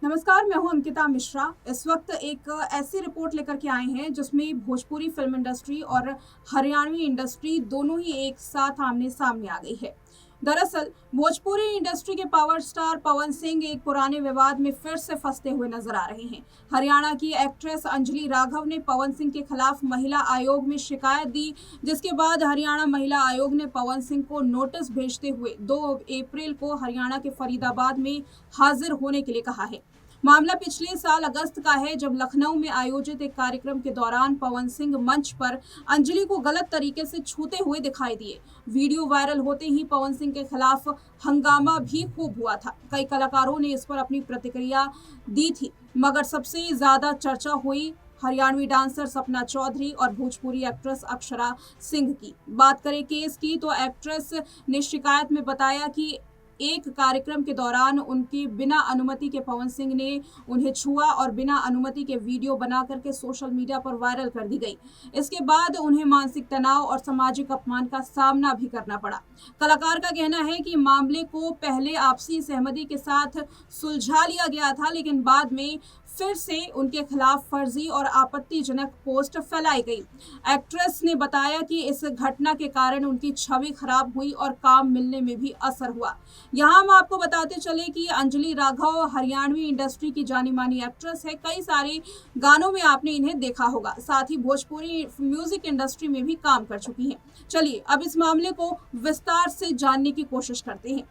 नमस्कार, मैं हूं अंकिता मिश्रा। इस वक्त एक ऐसी रिपोर्ट लेकर के आए हैं जिसमें भोजपुरी फिल्म इंडस्ट्री और हरियाणवी इंडस्ट्री दोनों ही एक साथ आमने सामने आ गई है। दरअसल भोजपुरी इंडस्ट्री के पावर स्टार पवन सिंह एक पुराने विवाद में फिर से फंसते हुए नजर आ रहे हैं। हरियाणा की एक्ट्रेस अंजलि राघव ने पवन सिंह के खिलाफ महिला आयोग में शिकायत दी, जिसके बाद हरियाणा महिला आयोग ने पवन सिंह को नोटिस भेजते हुए 2 अप्रैल को हरियाणा के फरीदाबाद में हाजिर होने के लिए कहा है। मामला पिछले साल अगस्त का है, जब लखनऊ में आयोजित एक कार्यक्रम के दौरान पवन सिंह मंच पर अंजलि को गलत तरीके से छूते हुए दिखाई दिए। वीडियो वायरल होते ही पवन सिंह के खिलाफ हंगामा भी खूब हुआ था। कई कलाकारों ने इस पर अपनी प्रतिक्रिया दी थी, मगर सबसे ज्यादा चर्चा हुई हरियाणवी डांसर सपना चौधरी और भोजपुरी एक्ट्रेस अक्षरा सिंह की। बात करें केस की, तो एक्ट्रेस ने शिकायत में बताया कि एक कार्यक्रम के दौरान उनकी बिना अनुमति के पवन सिंह ने उन्हें छुआ और बिना अनुमति के वीडियो बना करके सोशल मीडिया पर वायरल कर दी गई। इसके बाद उन्हें मानसिक तनाव और सामाजिक अपमान का सामना भी करना पड़ा। कलाकार का कहना है कि मामले को पहले आपसी सहमति के साथ सुलझा लिया गया था, लेकिन बाद में फिर से उनके खिलाफ फर्जी और आपत्तिजनक पोस्ट फैलाई गई। एक्ट्रेस ने बताया कि इस घटना के कारण उनकी छवि खराब हुई और काम मिलने में भी असर हुआ। यहाँ हम आपको बताते चले कि अंजलि राघव हरियाणवी इंडस्ट्री की जानी मानी एक्ट्रेस है। कई सारे गानों में आपने इन्हें देखा होगा, साथ ही भोजपुरी म्यूजिक इंडस्ट्री में भी काम कर चुकी हैं। चलिए अब इस मामले को विस्तार से जानने की कोशिश करते हैं।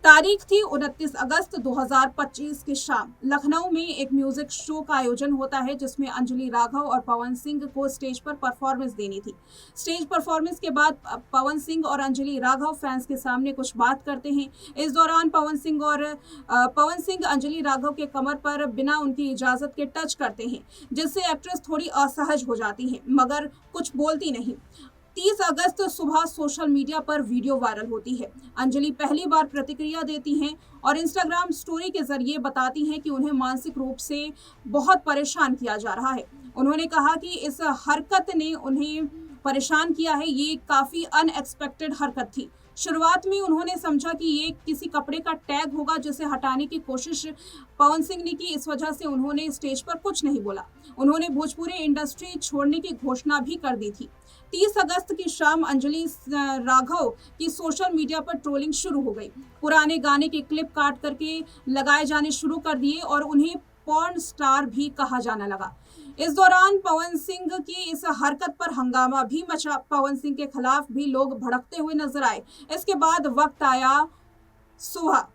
तारीख थी 29 अगस्त 2025 की शाम। लखनऊ में एक म्यूजिक शो का आयोजन होता है, जिसमें अंजलि राघव और पवन सिंह को स्टेज पर परफॉर्मेंस देनी थी। स्टेज परफॉर्मेंस के बाद पवन सिंह और अंजलि राघव फैंस के सामने कुछ बात करते हैं। इस दौरान पवन सिंह अंजलि राघव के कमर पर बिना उनकी इजाजत के टच करते हैं, जिससे एक्ट्रेस थोड़ी असहज हो जाती है, मगर कुछ बोलती नहीं। 30 अगस्त सुबह सोशल मीडिया पर वीडियो वायरल होती है। अंजलि पहली बार प्रतिक्रिया देती हैं और इंस्टाग्राम स्टोरी के जरिए बताती हैं कि उन्हें मानसिक रूप से बहुत परेशान किया जा रहा है। उन्होंने कहा कि इस हरकत ने उन्हें परेशान किया है, ये काफी अनएक्सपेक्टेड हरकत थी। शुरुआत में उन्होंने समझा कि ये किसी कपड़े का टैग होगा, जिसे हटाने की कोशिश पवन सिंह ने की। इस वजह से उन्होंने स्टेज पर कुछ नहीं बोला। उन्होंने भोजपुरी इंडस्ट्री छोड़ने की घोषणा भी कर दी थी। 30 अगस्त की शाम अंजलि राघव की सोशल मीडिया पर ट्रोलिंग शुरू हो गई। पुराने गाने के क्लिप काट करके लगाए जाने शुरू कर दिए और उन्हें पॉर्न स्टार भी कहा जाने लगा। इस दौरान पवन सिंह की इस हरकत पर हंगामा भी मचा। पवन सिंह के खिलाफ भी लोग भड़कते हुए नजर आए। इसके बाद वक्त आया सुबह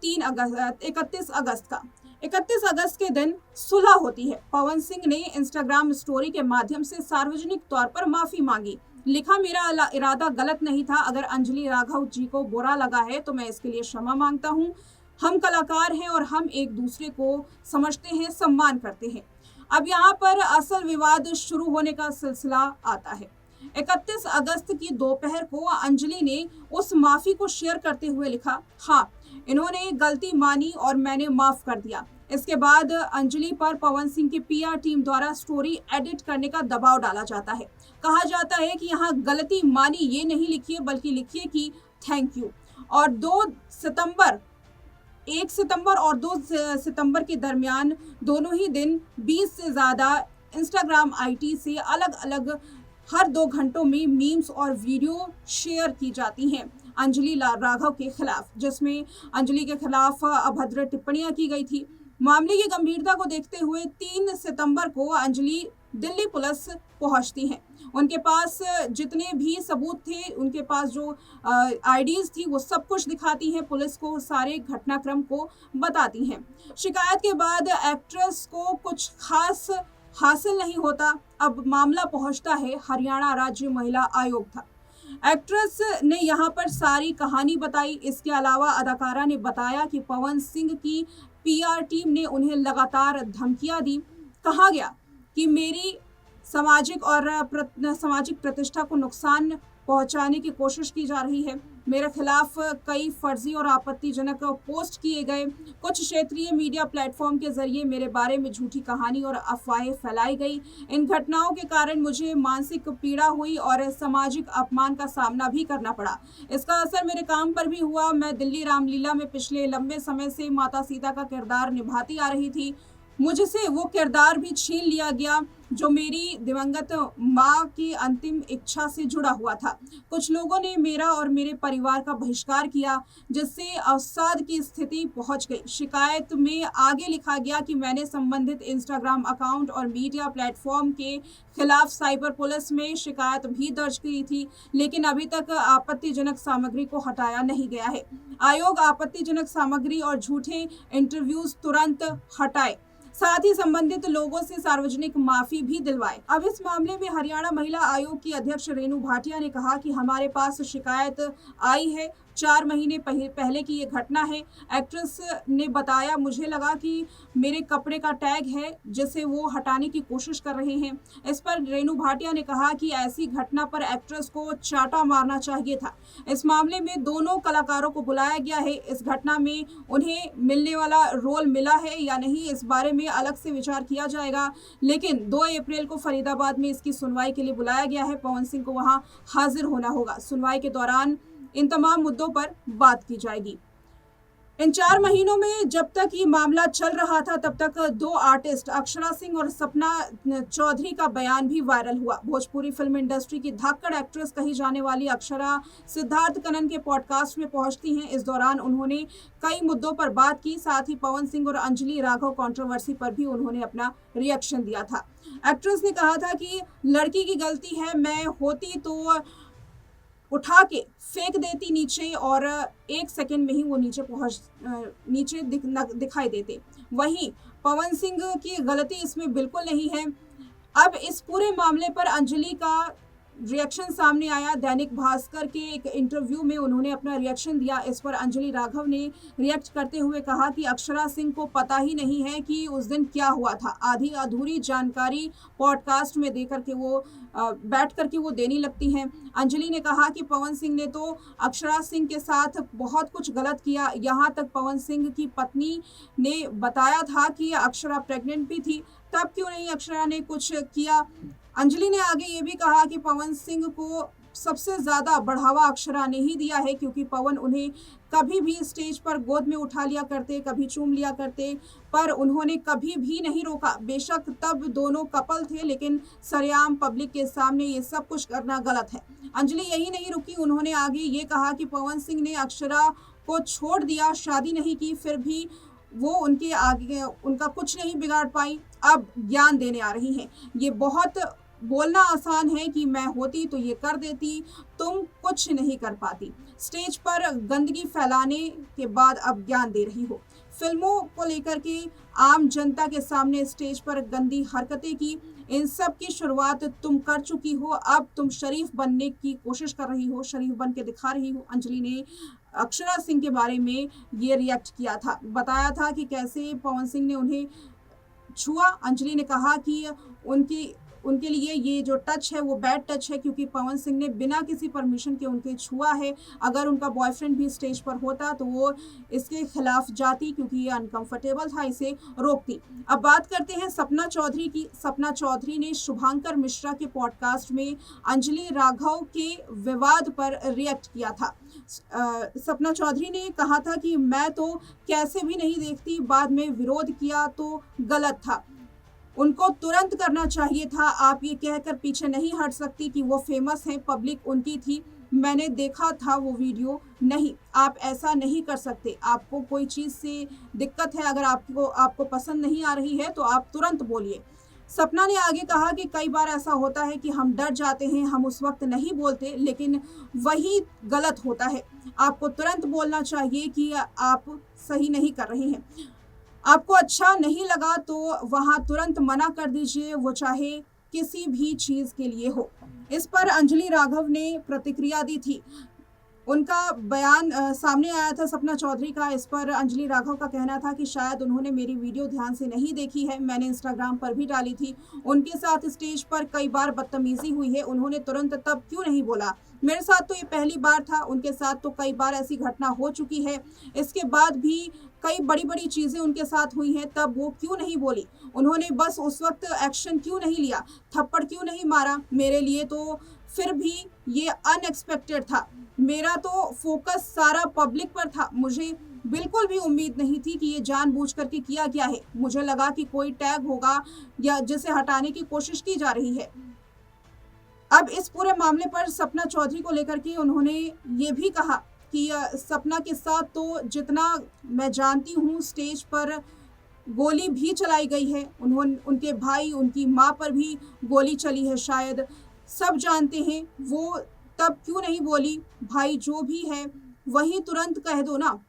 31 अगस्त का। 31 अगस्त के दिन सुलह होती है। पवन सिंह ने इंस्टाग्राम स्टोरी के माध्यम से सार्वजनिक तौर पर माफी मांगी। लिखा, मेरा इरादा गलत नहीं था। अगर अंजलि राघव जी को बुरा लगा है तो मैं इसके लिए क्षमा मांगता हूँ। हम कलाकार हैं और हम एक दूसरे को समझते हैं, सम्मान करते हैं। अब यहाँ पर असल विवाद शुरू होने का सिलसिला आता है। 31 अगस्त की दोपहर को अंजलि ने उस माफी को शेयर करते हुए लिखा, हाँ, इन्होंने गलती मानी और मैंने माफ कर दिया। इसके बाद अंजलि पर पवन सिंह की पीआर टीम द्वारा स्टोरी एडिट करने का दबाव डाला जाता है। कहा जाता है कि यहाँ गलती मानी ये नहीं लिखिए, बल्कि लिखिए कि थैंक यू। और 1 सितंबर और 2 सितंबर के दरमियान दोनों ही दिन 20 से ज्यादा इंस्टाग्राम आईडी से अलग अलग हर 2 घंटों में मीम्स और वीडियो शेयर की जाती हैं अंजलि राघव के खिलाफ, जिसमें अंजलि के खिलाफ अभद्र टिप्पणियां की गई थी। मामले की गंभीरता को देखते हुए 3 सितंबर को अंजलि दिल्ली पुलिस पहुंचती हैं। उनके पास जितने भी सबूत थे, उनके पास जो आईडीज थी, वो सब कुछ दिखाती हैं पुलिस को, सारे घटनाक्रम को बताती हैं। शिकायत के बाद एक्ट्रेस को कुछ खास हासिल नहीं होता। अब मामला पहुंचता है हरियाणा राज्य महिला आयोग तक। एक्ट्रेस ने यहाँ पर सारी कहानी बताई। इसके अलावा अदाकारा ने बताया कि पवन सिंह की पीआर टीम ने उन्हें लगातार धमकियां दी। कहा गया कि मेरी सामाजिक प्रतिष्ठा को नुकसान पहुंचाने की कोशिश की जा रही है। मेरे खिलाफ कई फर्जी और आपत्तिजनक पोस्ट किए गए। कुछ क्षेत्रीय मीडिया प्लेटफॉर्म के जरिए मेरे बारे में झूठी कहानी और अफवाहें फैलाई गई। इन घटनाओं के कारण मुझे मानसिक पीड़ा हुई और सामाजिक अपमान का सामना भी करना पड़ा। इसका असर मेरे काम पर भी हुआ। मैं दिल्ली रामलीला में पिछले लंबे समय से माता सीता का किरदार निभाती आ रही थी। मुझसे वो किरदार भी छीन लिया गया जो मेरी दिवंगत माँ की अंतिम इच्छा से जुड़ा हुआ था। कुछ लोगों ने मेरा और मेरे परिवार का बहिष्कार किया, जिससे अवसाद की स्थिति पहुंच गई। शिकायत में आगे लिखा गया कि मैंने संबंधित इंस्टाग्राम अकाउंट और मीडिया प्लेटफॉर्म के खिलाफ साइबर पुलिस में शिकायत भी दर्ज की थी, लेकिन अभी तक आपत्तिजनक सामग्री को हटाया नहीं गया है। आयोग आपत्तिजनक सामग्री और झूठे इंटरव्यूज तुरंत हटाए, साथ ही संबंधित लोगों से सार्वजनिक माफी भी दिलवाए। अब इस मामले में हरियाणा महिला आयोग की अध्यक्ष रेणु भाटिया ने कहा कि हमारे पास शिकायत आई है, 4 महीने पहले की ये घटना है। एक्ट्रेस ने बताया, मुझे लगा कि मेरे कपड़े का टैग है जिसे वो हटाने की कोशिश कर रहे हैं। इस पर रेणु भाटिया ने कहा कि ऐसी घटना पर एक्ट्रेस को चाटा मारना चाहिए था। इस मामले में दोनों कलाकारों को बुलाया गया है। इस घटना में उन्हें मिलने वाला रोल मिला है या नहीं, इस बारे में अलग से विचार किया जाएगा। लेकिन 2 अप्रैल को फरीदाबाद में इसकी सुनवाई के लिए बुलाया गया है। पवन सिंह को वहां हाजिर होना होगा। सुनवाई के दौरान इन तमाम मुद्दों पर बात की जाएगी। इन 4 महीनों में जब तक ये मामला चल रहा था, तब तक 2 आर्टिस्ट अक्षरा सिंह और सपना चौधरी का बयान भी वायरल हुआ। भोजपुरी फिल्म इंडस्ट्री की धाकड़ एक्ट्रेस कही जाने वाली अक्षरा सिद्धार्थ कनन के पॉडकास्ट में पहुंचती हैं। इस दौरान उन्होंने कई मुद्दों पर बात की। साथ ही पवन सिंह और अंजलि राघव कंट्रोवर्सी पर भी उन्होंने अपना रिएक्शन दिया था। एक्ट्रेस ने कहा था कि लड़की की गलती है, मैं होती तो उठा के फेंक देती नीचे और 1 सेकंड में ही वो नीचे दिखाई देते। वहीं पवन सिंह की गलती इसमें बिल्कुल नहीं है। अब इस पूरे मामले पर अंजलि का रिएक्शन सामने आया। दैनिक भास्कर के एक इंटरव्यू में उन्होंने अपना रिएक्शन दिया। इस पर अंजलि राघव ने रिएक्ट करते हुए कहा कि अक्षरा सिंह को पता ही नहीं है कि उस दिन क्या हुआ था। आधी अधूरी जानकारी पॉडकास्ट में देकर के वो बैठ करके वो देने लगती हैं। अंजलि ने कहा कि पवन सिंह ने तो अक्षरा सिंह के साथ बहुत कुछ गलत किया। यहाँ तक पवन सिंह की पत्नी ने बताया था कि अक्षरा प्रेग्नेंट भी थी, तब क्यों नहीं अक्षरा ने कुछ किया। अंजलि ने आगे ये भी कहा कि पवन सिंह को सबसे ज्यादा बढ़ावा अक्षरा ने ही दिया है, क्योंकि पवन उन्हें कभी भी स्टेज पर गोद में उठा लिया करते, कभी चूम लिया करते, पर उन्होंने कभी भी नहीं रोका। बेशक तब दोनों कपल थे, लेकिन सरेआम पब्लिक के सामने ये सब कुछ करना गलत है। अंजलि यही नहीं रुकी, उन्होंने आगे ये कहा कि पवन सिंह ने अक्षरा को छोड़ दिया, शादी नहीं की, फिर भी वो उनके आगे उनका कुछ नहीं बिगाड़ पाई। अब ज्ञान देने आ रही हैं। ये बहुत बोलना आसान है कि मैं होती तो ये कर देती, तुम कुछ नहीं कर पाती। स्टेज पर गंदगी फैलाने के बाद अब ज्ञान दे रही हो। फिल्मों को लेकर के आम जनता के सामने स्टेज पर गंदी हरकतें की, इन सब की शुरुआत तुम कर चुकी हो। अब तुम शरीफ बनने की कोशिश कर रही हो, शरीफ बन के दिखा रही हो। अंजलि ने अक्षरा सिंह के बारे में ये रिएक्ट किया था, बताया था कि कैसे पवन सिंह ने उन्हें छुआ। अंजलि ने कहा कि उनके लिए ये जो टच है वो बैड टच है, क्योंकि पवन सिंह ने बिना किसी परमिशन के उनके छुआ है। अगर उनका बॉयफ्रेंड भी स्टेज पर होता तो वो इसके खिलाफ जाती, क्योंकि ये अनकंफर्टेबल था, इसे रोकती। अब बात करते हैं सपना चौधरी की। सपना चौधरी ने शुभांकर मिश्रा के पॉडकास्ट में अंजलि राघव के विवाद पर रिएक्ट किया था। सपना चौधरी ने कहा था कि मैं तो कैसे भी नहीं देखती, बाद में विरोध किया तो गलत था, उनको तुरंत करना चाहिए था। आप ये कहकर पीछे नहीं हट सकती कि वो फेमस हैं, पब्लिक उनकी थी, मैंने देखा था वो वीडियो। नहीं, आप ऐसा नहीं कर सकते। आपको कोई चीज़ से दिक्कत है, अगर आपको पसंद नहीं आ रही है तो आप तुरंत बोलिए। सपना ने आगे कहा कि कई बार ऐसा होता है कि हम डर जाते हैं, हम उस वक्त नहीं बोलते, लेकिन वही गलत होता है। आपको तुरंत बोलना चाहिए कि आप सही नहीं कर रही हैं। आपको अच्छा नहीं लगा तो वहां तुरंत मना कर दीजिए, वो चाहे किसी भी चीज के लिए हो। इस पर अंजलि राघव ने प्रतिक्रिया दी थी। उनका बयान सामने आया था सपना चौधरी का। इस पर अंजलि राघव का कहना था कि शायद उन्होंने मेरी वीडियो ध्यान से नहीं देखी है, मैंने इंस्टाग्राम पर भी डाली थी। उनके साथ स्टेज पर कई बार बदतमीजी हुई है, उन्होंने तुरंत तब क्यों नहीं बोला? मेरे साथ तो ये पहली बार था, उनके साथ तो कई बार ऐसी घटना हो चुकी है। इसके बाद भी कई बड़ी-बड़ी चीज़ें उनके साथ हुई हैं, तब वो क्यों नहीं बोली? उन्होंने बस उस वक़्त एक्शन क्यों नहीं लिया? थप्पड़ क्यों नहीं मारा? मेरे लिए तो फिर भी ये अनएक्सपेक्टेड था। मेरा तो फोकस सारा पब्लिक पर था। मुझे बिल्कुल भी उम्मीद नहीं थी कि ये जानबूझ करके किया गया है। मुझे लगा कि कोई टैग होगा या जिसे हटाने की कोशिश की जा रही है। अब इस पूरे मामले पर सपना चौधरी को लेकर के उन्होंने ये भी कहा कि सपना के साथ तो जितना मैं जानती हूँ स्टेज पर गोली भी चलाई गई है। उनके भाई, उनकी माँ पर भी गोली चली है शायद। सब जानते हैं, वो तब क्यों नहीं बोली? भाई जो भी है वही तुरंत कह दो ना।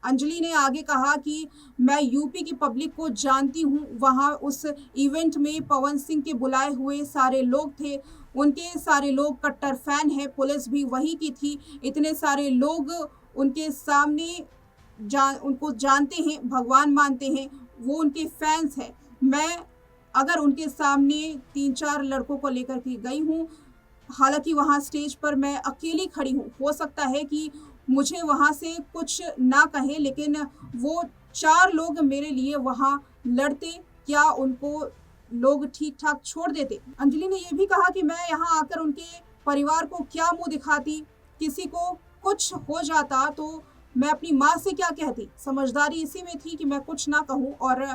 अंजलि ने आगे कहा कि मैं यूपी की पब्लिक को जानती हूँ, वहाँ उस इवेंट में पवन सिंह के बुलाए हुए सारे लोग थे, उनके सारे लोग कट्टर फैन हैं, पुलिस भी वही की थी। इतने सारे लोग उनके सामने उनको जानते हैं, भगवान मानते हैं, वो उनके फैंस हैं। मैं अगर उनके सामने 3-4 लड़कों को लेकर के गई हूँ, हालाँकि वहाँ स्टेज पर मैं अकेली खड़ी हूँ, हो सकता है कि मुझे वहाँ से कुछ ना कहें, लेकिन वो 4 लोग मेरे लिए वहाँ लड़ते, क्या उनको लोग ठीक-ठाक छोड़ देते? अंजलि ने ये भी कहा कि मैं यहाँ आकर उनके परिवार को क्या मुँह दिखाती? किसी को कुछ हो जाता तो मैं अपनी माँ से क्या कहती? समझदारी इसी में थी कि मैं कुछ ना कहूँ और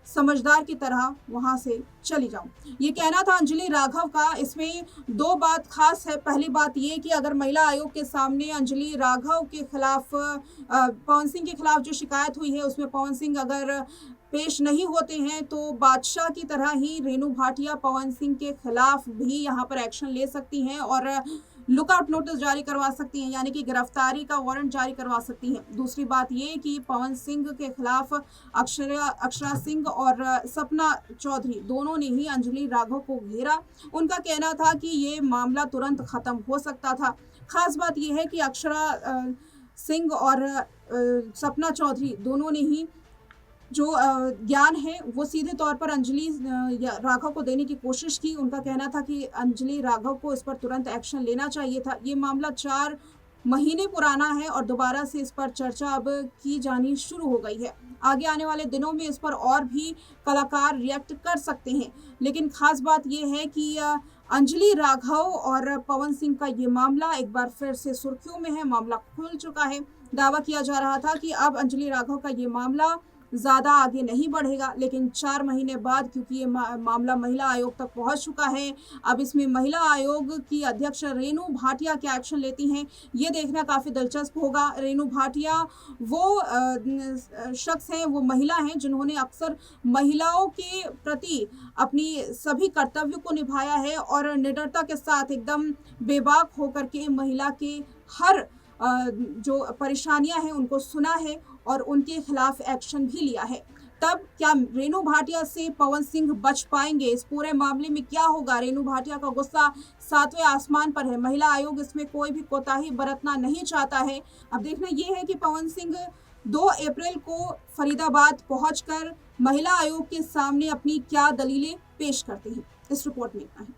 समझदार की तरह वहाँ से चली जाऊँ। ये कहना था अंजलि राघव का। इसमें 2 बात ख़ास है। पहली बात ये कि अगर महिला आयोग के सामने अंजलि राघव के खिलाफ पवन सिंह के खिलाफ जो शिकायत हुई है, उसमें पवन सिंह अगर पेश नहीं होते हैं, तो बादशाह की तरह ही रेणु भाटिया पवन सिंह के खिलाफ भी यहाँ पर एक्शन ले सकती हैं और लुकआउट नोटिस जारी करवा सकती हैं, यानी कि गिरफ्तारी का वारंट जारी करवा सकती हैं। दूसरी बात ये कि पवन सिंह के खिलाफ अक्षरा सिंह और सपना चौधरी दोनों ने ही अंजलि राघव को घेरा। उनका कहना था कि ये मामला तुरंत खत्म हो सकता था। खास बात यह है कि अक्षरा सिंह और सपना चौधरी दोनों ने ही जो ज्ञान है वो सीधे तौर पर अंजलि राघव को देने की कोशिश की। उनका कहना था कि अंजलि राघव को इस पर तुरंत एक्शन लेना चाहिए था। ये मामला 4 महीने पुराना है और दोबारा से इस पर चर्चा अब की जानी शुरू हो गई है। आगे आने वाले दिनों में इस पर और भी कलाकार रिएक्ट कर सकते हैं, लेकिन खास बात यह है कि अंजलि राघव और पवन सिंह का ये मामला एक बार फिर से सुर्खियों में है। मामला खुल चुका है। दावा किया जा रहा था कि अब अंजलि राघव का ये मामला ज़्यादा आगे नहीं बढ़ेगा, लेकिन 4 महीने बाद क्योंकि ये मामला महिला आयोग तक पहुंच चुका है, अब इसमें महिला आयोग की अध्यक्ष रेणु भाटिया क्या एक्शन लेती हैं, ये देखना काफ़ी दिलचस्प होगा। रेणु भाटिया वो शख्स हैं, वो महिला हैं जिन्होंने अक्सर महिलाओं के प्रति अपनी सभी कर्तव्यों को निभाया है और निडरता के साथ एकदम बेबाक होकर के महिला के हर जो परेशानियां हैं उनको सुना है और उनके खिलाफ एक्शन भी लिया है। तब क्या रेणु भाटिया से पवन सिंह बच पाएंगे? इस पूरे मामले में क्या होगा? रेणु भाटिया का गुस्सा 7वें आसमान पर है। महिला आयोग इसमें कोई भी कोताही बरतना नहीं चाहता है। अब देखना यह है कि पवन सिंह 2 अप्रैल को फरीदाबाद पहुंचकर महिला आयोग के सामने अपनी क्या दलीलें पेश करते हैं। इस रिपोर्ट में इतना ही।